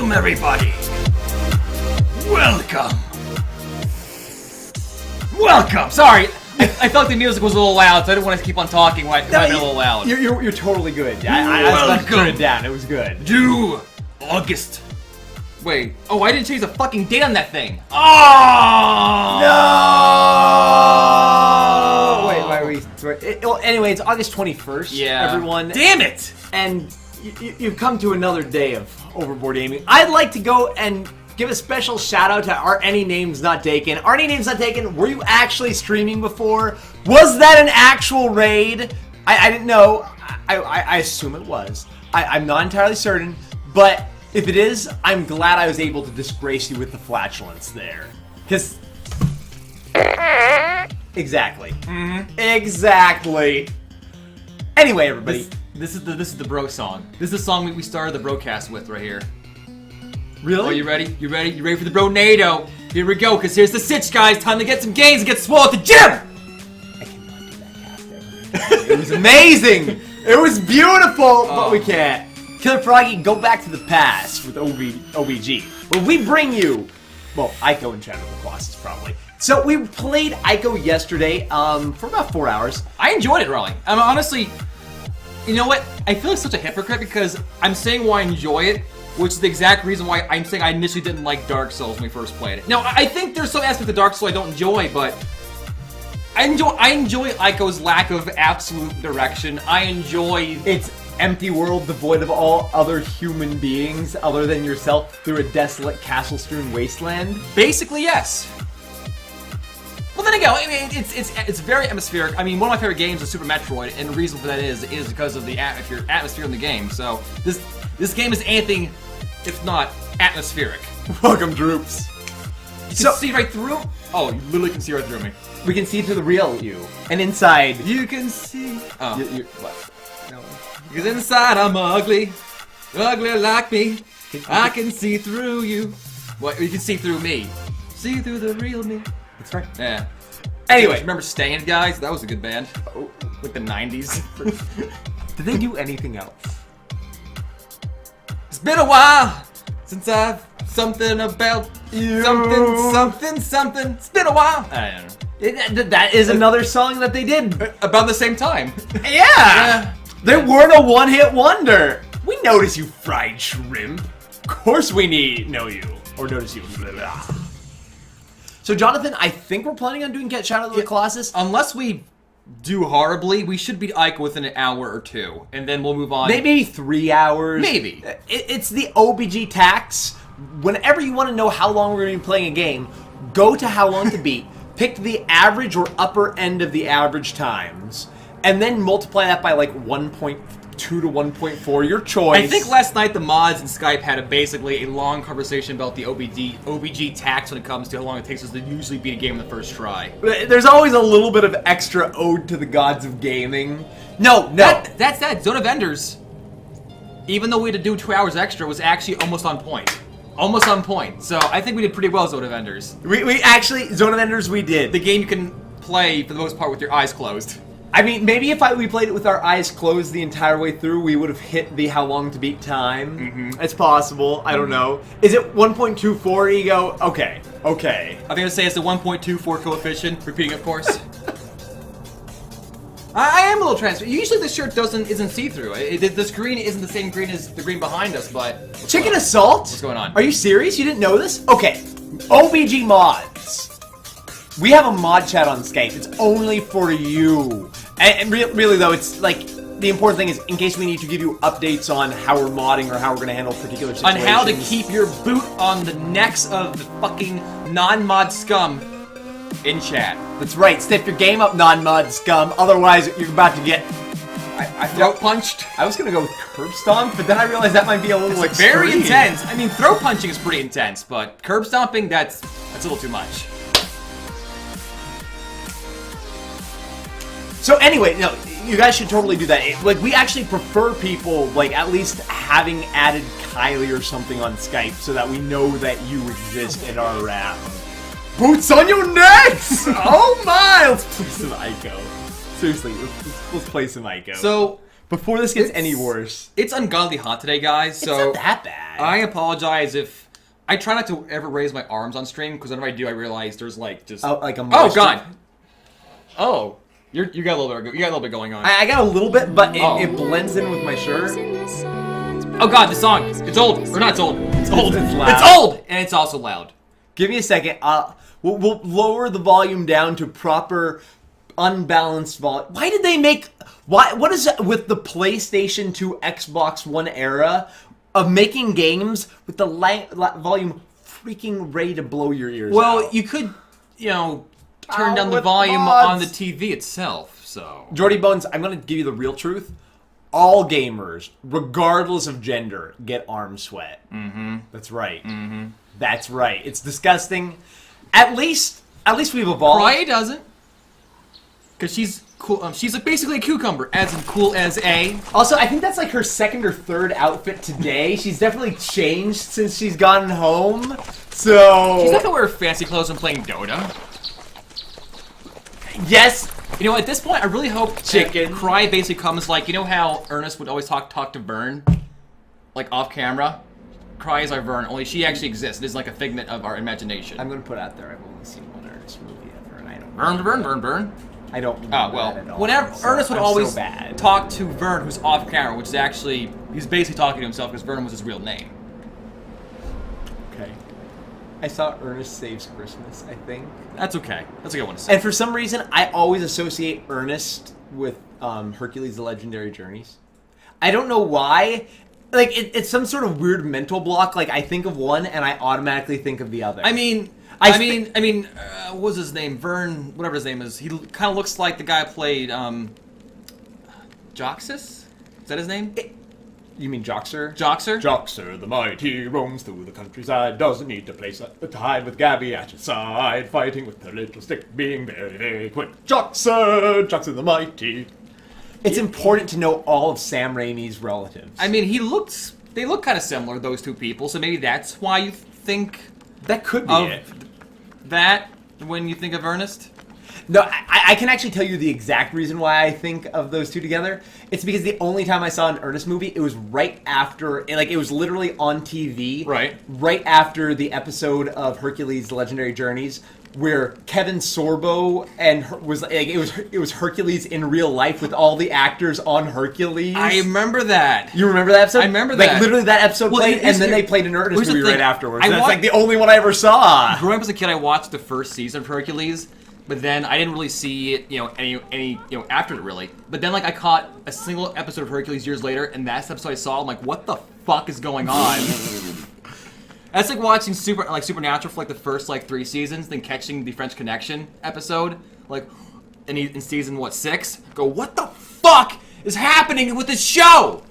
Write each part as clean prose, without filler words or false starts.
Welcome, everybody! Welcome! Welcome! Sorry, I felt the music was a little loud, so I didn't want to keep on talking. It might have been a little loud. You're totally good. I was about to turn it down. It was good. To August. Wait. Oh, I didn't change the fucking date on that thing. Oh! No! Wait, why are we... Well, anyway, it's August 21st, Yeah. everyone. Damn it! And you've come to another day of OverBoredGaming. I'd like to go and give a special shout out to Are Any Names Not Taken. Are Any Names Not Taken, were you actually streaming before? Was that an actual raid? I didn't know. I assume it was. I'm not entirely certain, but if it is, I'm glad I was able to disgrace you with the flatulence there. Because... Exactly. Exactly. Anyway, everybody. This is the bro song. This is the song we started the broadcast with right here. Really? Oh, you ready? You ready? You ready for the bro-nado? Here we go, because here's the sitch, guys. Time to get some gains and get swole at the gym! I cannot do that cast ever. It was amazing! It was beautiful! But we can't. Killer Froggy, go back to the past with OBG. Where we bring you... Well, Ico and Shadow of the Colossus, probably. So, we played Ico yesterday for about 4 hours. I enjoyed it, Raleigh. I'm honestly... You know what? I feel like such a hypocrite because I'm saying why I enjoy it, which is the exact reason why I'm saying I initially didn't like Dark Souls when we first played it. Now, I think there's some aspect of Dark Souls I don't enjoy, but I enjoy Ico's lack of absolute direction. I enjoy It's empty world devoid of all other human beings other than yourself through a desolate castle-strewn wasteland. basically yes. Well, then again, I mean, it's very atmospheric. I mean, one of my favorite games is Super Metroid, and the reason for that is because of the atmosphere in the game. So this game is anything if not atmospheric. Welcome, troops. You can see right through. Oh, you literally can see right through me. We can see through the real you. And inside... You can see. Oh, What? no. Because inside I'm ugly like me. I can see through you. What? You can see through me. See through the real me. That's right. Yeah. Anyway. Remember Stand, guys? That was a good band. Oh, Like the 90s. did they do anything else? It's been a while since I've something about You. something. It's been a while. I don't know. That is another song that they did. About the same time. Yeah! They weren't a one-hit wonder. We notice you, fried shrimp. Of course we know you. Or notice you. Blah, blah. So, Jonathan, I think we're planning on doing Shadow of the Colossus. Unless we do horribly, we should beat Ike within an hour or two, and then we'll move on. Maybe 3 hours. Maybe. It's the OBG tax. Whenever you want to know how long we're going to be playing a game, go to how long to beat, pick the average or upper end of the average times, and then multiply that by like 1.2 to 1.4, your choice. I think last night the mods and Skype had basically a long conversation about the OBG tax when it comes to how long it takes us to usually beat a game in the first try. There's always a little bit of extra ode to the gods of gaming. No. That's that. Zone of Enders, even though we had to do 2 hours extra, was actually almost on point. Almost on point. So I think we did pretty well, Zone of Enders. We actually, Zone of Enders we did. The game you can play, for the most part, with your eyes closed. I mean, maybe if we played it with our eyes closed the entire way through, we would have hit the how long to beat time. It's possible. I don't know. Is it 1.24 ego? Okay. I'm going to say it's the 1.24 coefficient, repeating of course. I am a little transparent. Usually the shirt isn't see-through. The screen isn't the same green as the green behind us, but... Chicken Assault? What's going on? Are you serious? You didn't know this? Okay. OBG mods. We have a mod chat on Skype. It's only for you. And really, though, it's like... The important thing is, in case we need to give you updates on how we're modding or how we're going to handle particular situations. On how to keep your boot on the necks of the fucking non-mod scum in chat. That's right. Step your game up, non-mod scum. Otherwise, you're about to get... I throat punched. I was going to go with curb stomp, but then I realized that might be a little extreme. Very intense. I mean, throat punching is pretty intense, but curb stomping, that's a little too much. So anyway, no, you guys should totally do that. Like, we actually prefer people, like, at least having added Kylie or something on Skype so that we know that you exist in our round. Boots on your necks! Oh my! Let's play some Ico. Seriously, let's play some Ico. So, Before this gets any worse. It's ungodly hot today, guys. So It's not that bad. I apologize if I try not to ever raise my arms on stream because whenever I do, I realize there's like just like a oh god. Oh, you got a little bit going on. I got a little bit, but it blends in with my shirt. Oh god, the song. It's old. Or not, it's old. It's old. It's loud. It's old, and it's also loud. Give me a second. We'll lower the volume down to proper unbalanced volume. Why did they make... What is it with the PlayStation 2, Xbox One era of making games with the volume freaking ready to blow your ears out? You could, turn down the with volume mods. on the TV itself, so... Jordy Bones, I'm going to give you the real truth. All gamers, regardless of gender, get arm sweat. Mm-hmm. That's right. Mm-hmm. That's right. It's disgusting. At least we've evolved. Cry doesn't. Because she's cool. She's basically a cucumber, as in cool as a... Also, I think that's like her second or third outfit today. She's definitely changed since she's gotten home. So... She's not gonna wear fancy clothes when playing Dota. Yes! You know, at this point, I really hope Chicken. Cry basically comes like, you know how Ernest would always talk to Vern? Like, off camera? Cry is our Vern, only she actually exists. It is like a figment of our imagination. I'm going to put out there, I've only seen one Ernest movie ever, and I don't... Burn. I don't remember Oh, well, that at all. whenever Ernest would always bad. talk to Vern, who's off camera, which is actually, he's basically talking to himself because Vern was his real name. Okay. I saw Ernest Saves Christmas, I think. That's okay. That's a good one to say. And for some reason, I always associate Ernest with Hercules: The Legendary Journeys. I don't know why. Like, it's some sort of weird mental block. Like, I think of one, and I automatically think of the other. I mean, what was his name? Vern, whatever his name is. He kind of looks like the guy who played, Joxus? Is that his name? You mean Joxer? Joxer? Joxer, the mighty, roams through the countryside, doesn't need to place a time with Gabby at his side, fighting with the little stick, being very, very quick. Joxer the mighty. It's important to know all of Sam Raimi's relatives. I mean, they look kind of similar, those two people, so maybe that's why you think that could be of it. That when you think of Ernest? No, I can actually tell you the exact reason why I think of those two together. It's because the only time I saw an Ernest movie, it was right after, like, it was literally on TV. Right after the episode of Hercules: The Legendary Journeys, where Kevin Sorbo was like, it was Hercules in real life with all the actors on Hercules. I remember that. You remember that episode? I remember that. Like, literally that episode played, and then they played an Ernest movie right afterwards. That's like the only one I ever saw. Growing up as a kid, I watched the first season of Hercules. But then I didn't really see it, any after it really. But then, like, I caught a single episode of Hercules years later, and that's the episode I saw. I'm like, what the fuck is going on? That's like watching Supernatural for like the first 3 seasons, then catching the French Connection episode, in season 6. Go, what the fuck is happening with this show?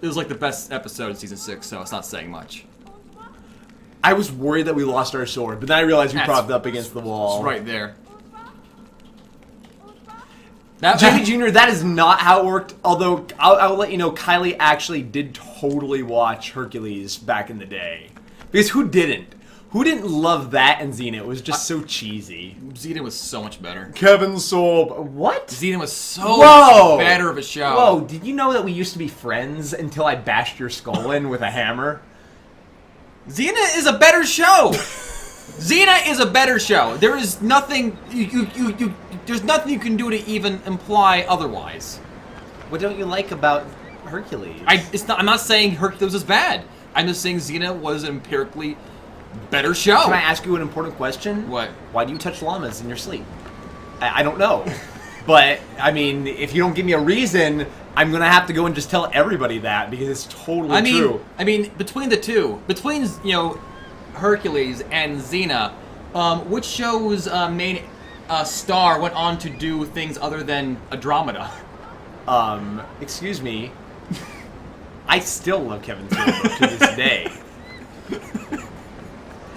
It was like the best episode in season 6, so it's not saying much. I was worried that we lost our sword, but then I realized we propped up against the wall. It's right there. Jimmy Jr., that is not how it worked, although I'll let you know, Kylie actually did totally watch Hercules back in the day. Because who didn't? Who didn't love that and Xena? It was just so cheesy. Xena was so much better. Kevin Sorbo. What? Xena was so much better of a show. Whoa, did you know that we used to be friends until I bashed your skull in with a hammer? Xena is a better show! Xena is a better show. There is nothing there's nothing you can do to even imply otherwise. What don't you like about Hercules? I'm not saying Hercules is bad. I'm just saying Xena was an empirically better show. Can I ask you an important question? What? Why do you touch llamas in your sleep? I don't know. But, I mean, if you don't give me a reason, I'm going to have to go and just tell everybody that, because it's totally true. I mean, between the two, Hercules and Xena, which show's main star went on to do things other than Andromeda? Excuse me. I still love Kevin Sorbo to this day.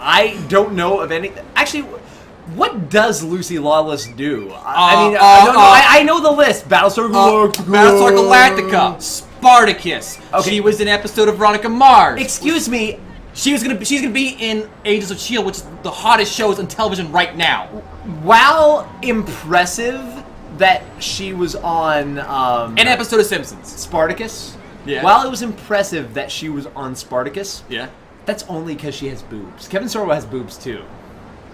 I don't know of any... Actually, what does Lucy Lawless do? I know the list. Battlestar Galactica. Spartacus. Okay. She was in an episode of Veronica Mars. Excuse me. She's gonna be in Agents of S.H.I.E.L.D., which is the hottest shows on television right now. While impressive, that she was on An episode of Simpsons. Spartacus. Yeah. While it was impressive that she was on Spartacus, Yeah. that's only because she has boobs. Kevin Sorbo has boobs too.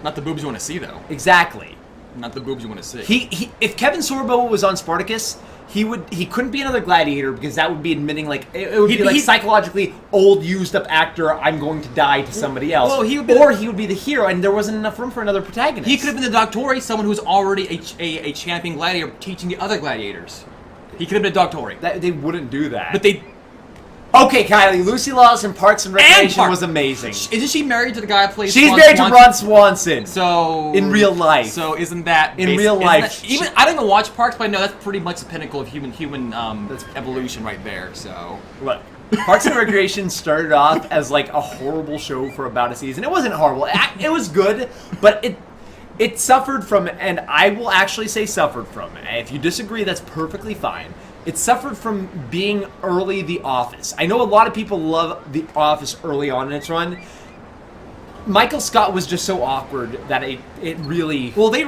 Not the boobs you want to see, though. Exactly. Not the boobs you want to see. He if Kevin Sorbo was on Spartacus, he couldn't be another gladiator because that would be admitting like it would be like psychologically old, used up actor. I'm going to die to somebody else. Well, he would be he would be the hero, and there wasn't enough room for another protagonist. He could have been the Doctori, someone who's already a champion gladiator teaching the other gladiators. He could have been a Doctori. They wouldn't do that. But they... Okay, Kylie, Lucy Lawless in Parks and Recreation was amazing. Isn't she married to the guy who plays She's Ron married Swanson? to Ron Swanson. So... In real life. So isn't that... In real life. I don't even watch Parks, but I know that's pretty much the pinnacle of human evolution right there, so... Look, Parks and Recreation started off as like a horrible show for about a season. It wasn't horrible. It was good, but it suffered from, and I will actually say suffered from, if you disagree, that's perfectly fine. It suffered from being early The Office. I know a lot of people love The Office early on in its run. Michael Scott was just so awkward that it really... Well, they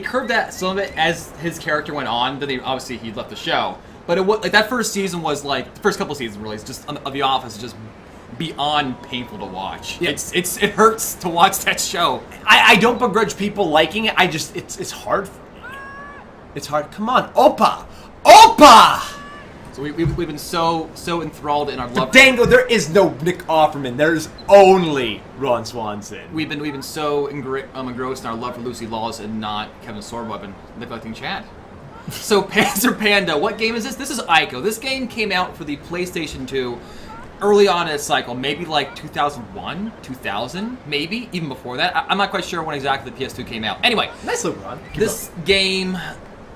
curved that some of it as his character went on. Then obviously he left the show, but it was like that first season was like the first couple of seasons really. It's just of The Office is just beyond painful to watch. Yeah. It hurts to watch that show. I don't begrudge people liking it. It's hard for me. It's hard. Come on, Oppa. So we've been so enthralled in our love. Dango, there is no Nick Offerman. There's only Ron Swanson. We've been so engrossed in our love for Lucy Lawless and not Kevin Sorbo. I've been neglecting Chad. So Panzer Panda, what game is this? This is Ico. This game came out for the PlayStation 2 early on in its cycle, maybe like 2001, 2000, maybe even before that. I'm not quite sure when exactly the PS2 came out. Anyway, nice little run. This game,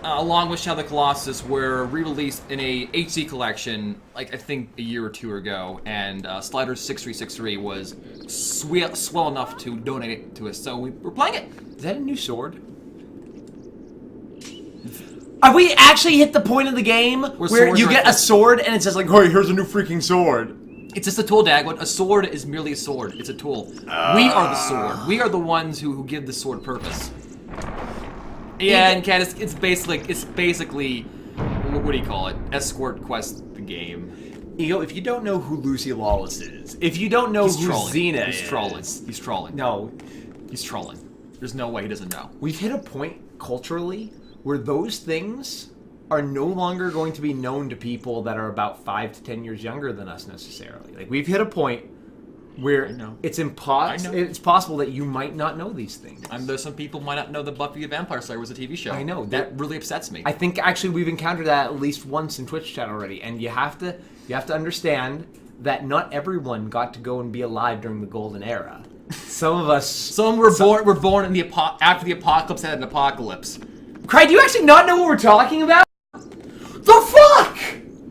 along with Shadow of the Colossus, were re-released in a HD collection, like I think a year or two ago, and Slider 6363 was swell enough to donate it to us, so we're playing it. Is that a new sword? Have we actually hit the point of the game where you get a sword and it says like, "Hey, here's a new freaking sword"? It's just a tool, Dagwood. A sword is merely a sword. It's a tool. We are the sword. We are the ones who give the sword purpose. Yeah, and Kat, it's basically what do you call it? Escort quest the game. Ego, if you don't know who Lucy Lawless is, if you don't know who Xena is, He's trolling. No, he's trolling. There's no way he doesn't know. We've hit a point culturally where those things are no longer going to be known to people that are about 5 to 10 years younger than us necessarily. Like we've hit a point where it's possible that you might not know these things. There's some people might not know that Buffy the Vampire Slayer was a TV show. I know. That really upsets me. I think actually we've encountered that at least once in Twitch chat already, and you have to understand that not everyone got to go and be alive during the golden era. Some were born in after the apocalypse had an apocalypse. Craig, do you actually not know what we're talking about? The fuck?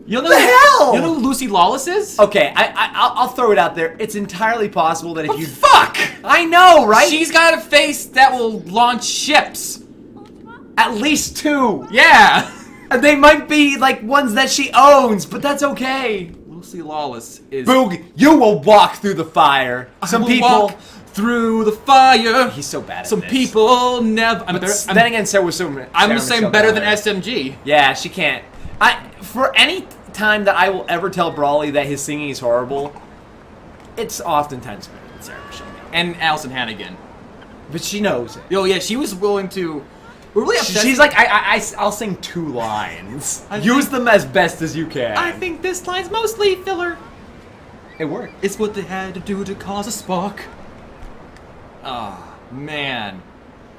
You know the hell? You know who Lucy Lawless is? Okay, I'll throw it out there. It's entirely possible that if you... Fuck! I know, right? She's got a face that will launch ships. At least 2. Yeah! And they might be, like, ones that she owns, but that's okay. Lucy Lawless is... Boog, you will walk through the fire. Some people... walk through the fire. He's so bad at Some this. people never... Then again, Sarah was so... I'm the same better than SMG. Yeah, she can't. For any time that I will ever tell Brawley that his singing is horrible, it's oftentimes better than Sarah Michelle Gellar. And Allison Hannigan. But she knows it. Oh yeah, she was willing to... We're really upset. She's like, I'll sing 2 lines. Use them as best as you can. I think this line's mostly filler. It worked. It's what they had to do to cause a spark. Oh, man.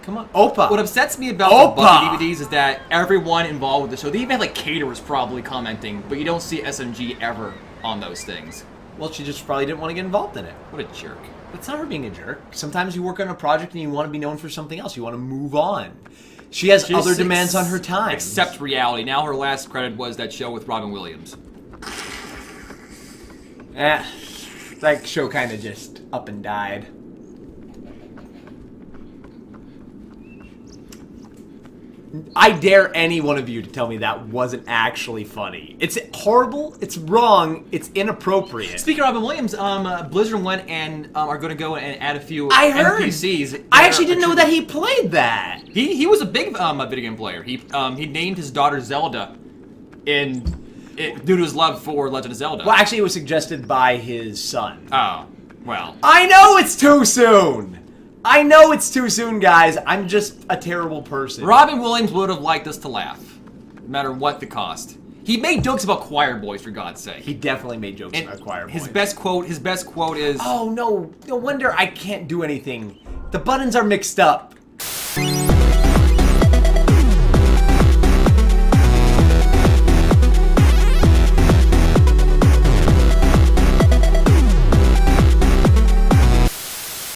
Come on. Oppa. What upsets me about the Buffy DVDs is that everyone involved with the show, they even had like caterers probably commenting, but you don't see SMG ever on those things. Well, she just probably didn't want to get involved in it. What a jerk. It's not her being a jerk. Sometimes you work on a project and you want to be known for something else. You want to move on. She has other demands on her time. Accept reality. Now her last credit was that show with Robin Williams. That show kind of just up and died. I dare any one of you to tell me that wasn't actually funny. It's horrible, it's wrong, it's inappropriate. Speaking of Robin Williams, Blizzard went and are going to go and add a few I heard. NPCs. I actually didn't know that he played that. He was a big video game player. He named his daughter Zelda due to his love for Legend of Zelda. Well, actually, it was suggested by his son. Oh, well. I know it's too soon! I know it's too soon, guys. I'm just a terrible person. Robin Williams would have liked us to laugh, no matter what the cost. He made jokes about choir boys, for God's sake. He definitely made jokes And about choir boys. His best quote is, Oh, no. No wonder I can't do anything. The buttons are mixed up.